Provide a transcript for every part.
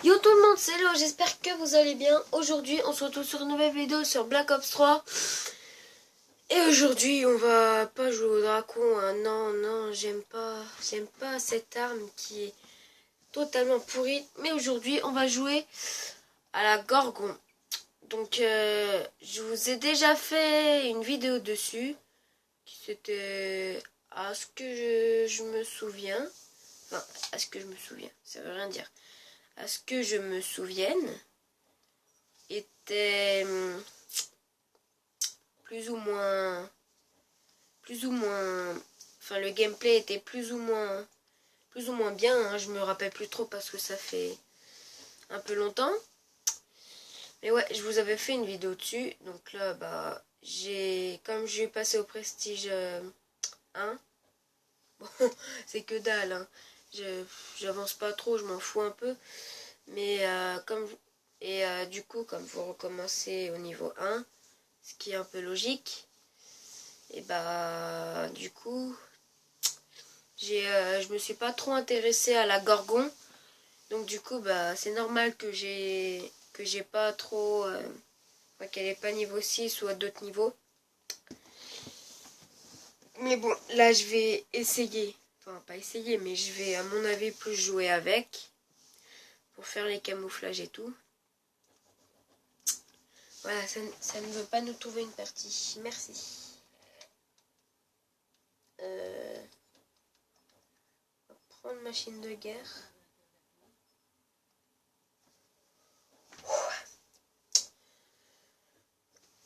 Yo tout le monde, c'est Léo, j'espère que vous allez bien. Aujourd'hui, on se retrouve sur une nouvelle vidéo sur Black Ops 3. Et aujourd'hui, on va pas jouer au Dracon. Hein. Non, non, j'aime pas cette arme qui est totalement pourrie. Mais aujourd'hui, on va jouer à la Gorgon. Donc, je vous ai déjà fait une vidéo dessus. Qui c'était à ce que je me souviens. Enfin, à ce que je me souviens, ça veut rien dire. À ce que je me souvienne. Était plus ou moins enfin le gameplay était plus ou moins bien, hein. Je me rappelle plus trop parce que ça fait un peu longtemps, mais ouais, je vous avais fait une vidéo dessus. Donc là, bah, comme j'ai passé au prestige 1, bon, c'est que dalle, hein. J'avance pas trop, je m'en fous un peu, mais du coup, comme vous recommencez au niveau 1, ce qui est un peu logique, et bah du coup je me suis pas trop intéressée à la Gorgon, donc du coup bah c'est normal que j'ai pas trop qu'elle est pas niveau 6 ou à d'autres niveaux. Mais bon, là je vais essayer, enfin pas essayer, mais je vais à mon avis plus jouer avec pour faire les camouflages et tout. Voilà, ça ne veut pas nous trouver une partie. Merci. On va prendre machine de guerre.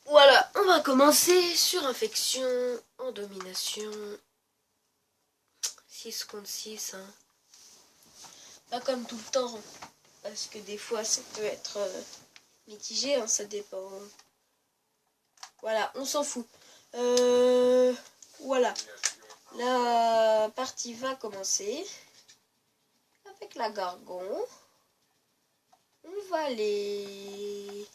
Voilà, on va commencer sur infection, en domination. 6 contre 6, hein. Pas comme tout le temps, parce que des fois ça peut être mitigé, hein, ça dépend. Voilà, on s'en fout. Voilà, la partie va commencer avec la Gorgon. On va les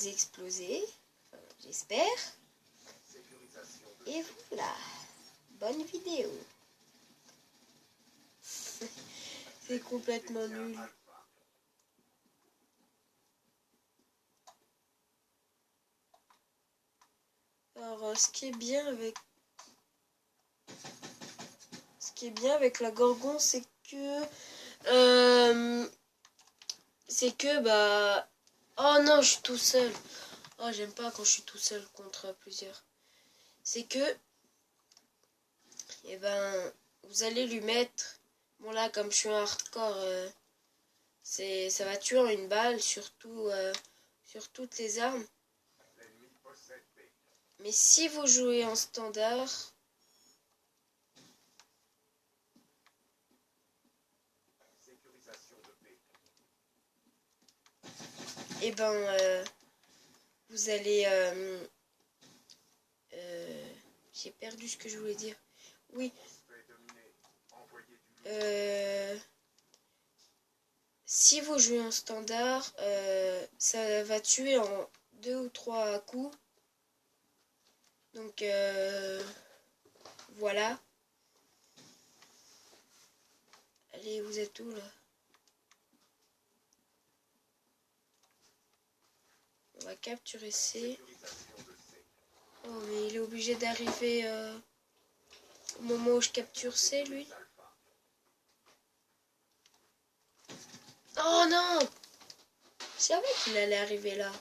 exploser, enfin, j'espère. Et voilà, bonne vidéo. C'est complètement nul. Alors, ce qui est bien avec la Gorgon, c'est que bah, oh non, je suis tout seul. Oh, j'aime pas quand je suis tout seul contre plusieurs. C'est que, eh ben, vous allez lui mettre, bon là, comme je suis un hardcore, ça va tuer en une balle, surtout sur toutes les armes. Mais si vous jouez en standard, et ben, vous allez, j'ai perdu ce que je voulais dire. Oui. Si vous jouez en standard, ça va tuer en 2 ou 3 coups. Donc voilà. Allez, vous êtes où là? On va capturer C. Oh, mais il est obligé d'arriver au moment où je capture C, lui. Oh non! Je savais qu'il allait arriver là.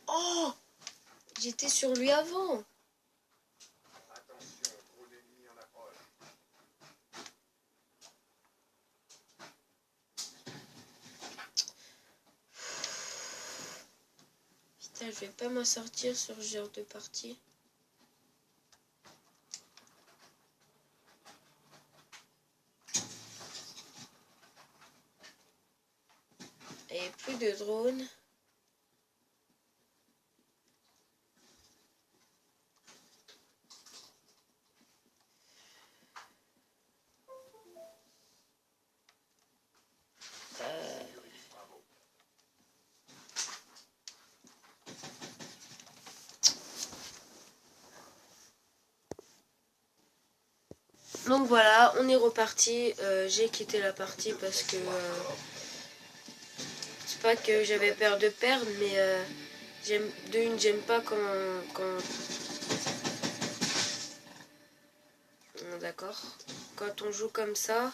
Oh! J'étais sur lui avant. Putain, je vais pas m'en sortir sur ce genre de partie. Et plus de drones. Donc voilà, on est reparti. J'ai quitté la partie parce que c'est pas que j'avais peur de perdre, mais j'aime pas quand d'accord, quand on joue comme ça.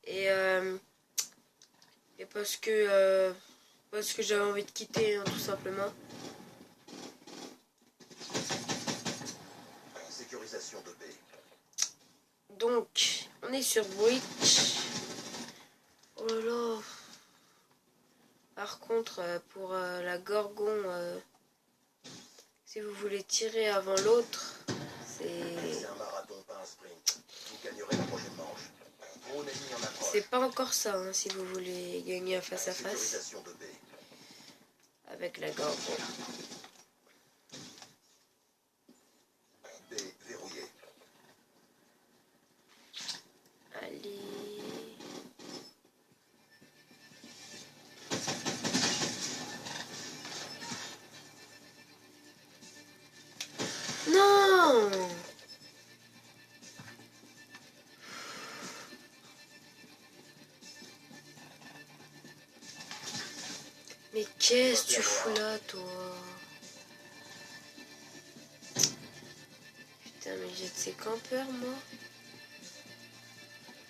Et parce que j'avais envie de quitter, hein, tout simplement. Sécurisation de B. Donc, on est sur Breach. Oh là là. Par contre, pour la Gorgon, si vous voulez tirer avant l'autre, C'est un marathon, pas un sprint. Vous gagnerez la prochaine manche. Drone ennemi en approche. c'est pas encore ça, hein, si vous voulez gagner un face à face Sécurisation de B. avec la Gorgon. B verrouillé. Allez. Non! Mais qu'est-ce que tu fous là, toi? Putain, mais j'ai de ces campeurs, moi.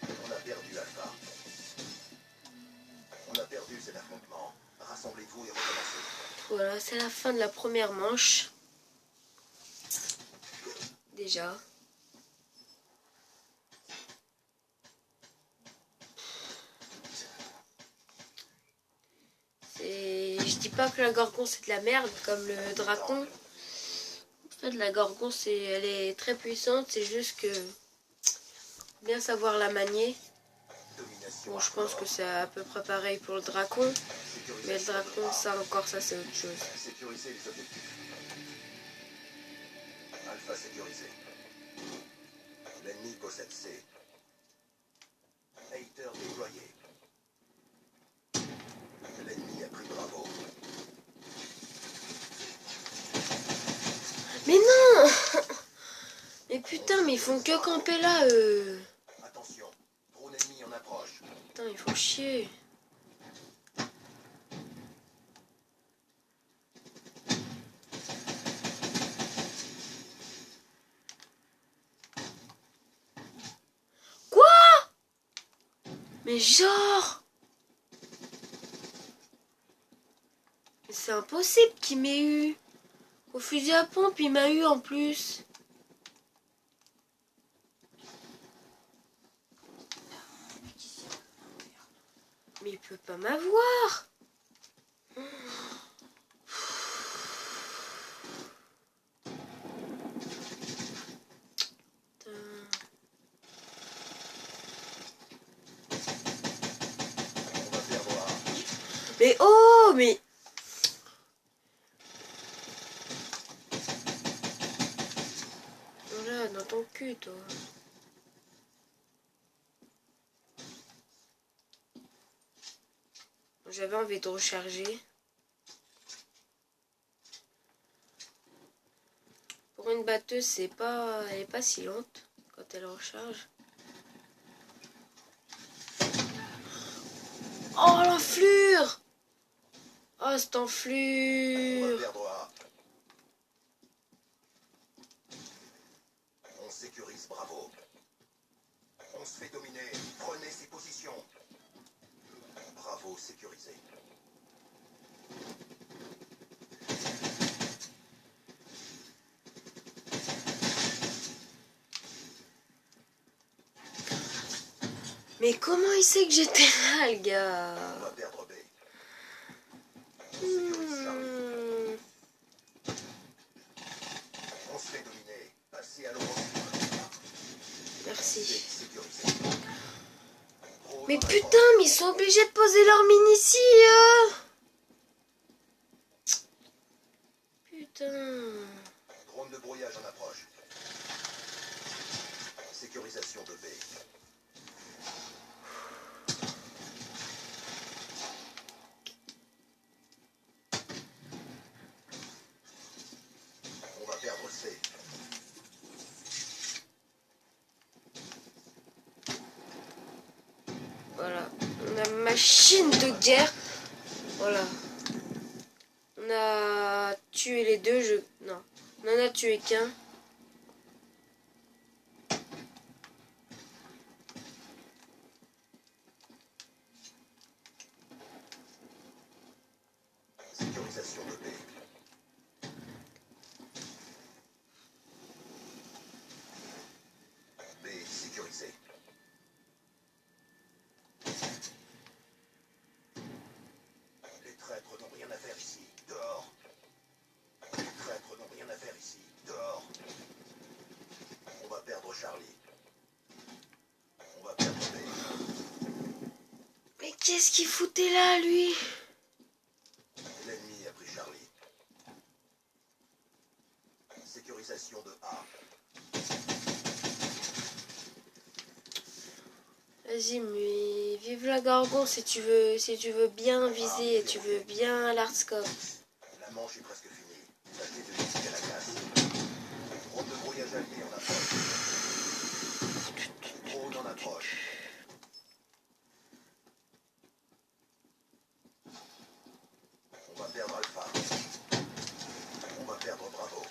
On a perdu Alpha. On a perdu cet affrontement. Rassemblez-vous et recommencez. Voilà, c'est la fin de la première manche. Déjà. Je dis pas que la Gorgon c'est de la merde comme le Dracon. En fait, la Gorgon elle est très puissante, c'est juste que bien savoir la manier. Bon, je pense que c'est à peu près pareil pour le Dracon, mais le Dracon, ça encore, ça c'est autre chose. Sécuriser les objectifs. Alpha sécurisé. L'ennemi possède C. Hater déployé. L'ennemi a pris Bravo. Mais non! Mais putain, mais ils font que camper là, Attention, drone ennemi en approche. Putain, ils font chier. Quoi? Mais genre... C'est impossible qu'il m'ait eu. Au fusil à pompe, il m'a eu en plus. Mais il peut pas m'avoir. On va perdre A. Mais oh, mais... Voilà, dans ton cul, toi. J'avais envie de recharger. Pour une batteuse, elle est pas si lente quand elle recharge. Oh, l'enflure! Oh, cette On va enflure! perdre A. On sécurise Bravo. On se fait dominer. Prenez ces positions. Bravo sécurisé. Mais comment il sait que j'étais là, le gars? On va perdre B. On sécurise Charlie. On se fait dominer. Passez à l'offensive. Merci. Sécurisé. Mais putain, mais ils sont obligés de poser leur mine ici, Putain. Drone de brouillage en approche. Sécurisation de B. On va perdre C. Voilà. On a machine de guerre. Voilà. On a tué les deux. Non. On en a tué qu'un. Sécurisation de B. B sécurisé. Les traîtres n'ont rien à faire ici. Dehors. Les traîtres n'ont rien à faire ici. Dehors. On va perdre Charlie. On va perdre B. Mais qu'est-ce qu'il foutait là, lui? L'ennemi a pris Charlie. Sécurisation de A. Vas-y, mais vive la Gorgon si tu veux bien viser et tu veux bien l'hardscope. La manche est presque finie. Tâchez de visiter la casse. Drone de brouillage allié en approche. Drone en approche. On va perdre Alpha. On va perdre Bravo.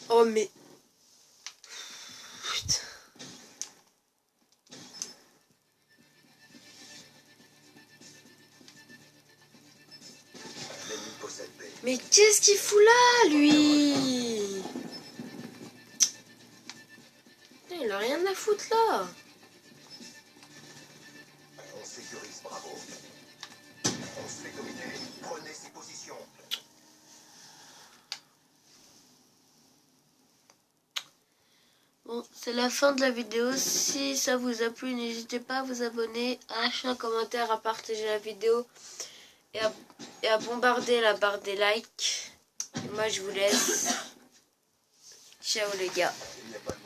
Oh mais... Putain. L'ennemi possède B. Mais qu'est-ce qu'il fout là, lui? Putain, il a rien à foutre là. On sécurise Bravo. On se fait dominer. Prenez ses positions. Bon, c'est la fin de la vidéo. Si ça vous a plu, n'hésitez pas à vous abonner, à lâcher un commentaire, à partager la vidéo et à bombarder la barre des likes. Et moi, je vous laisse. Ciao les gars. Il n'y a pas de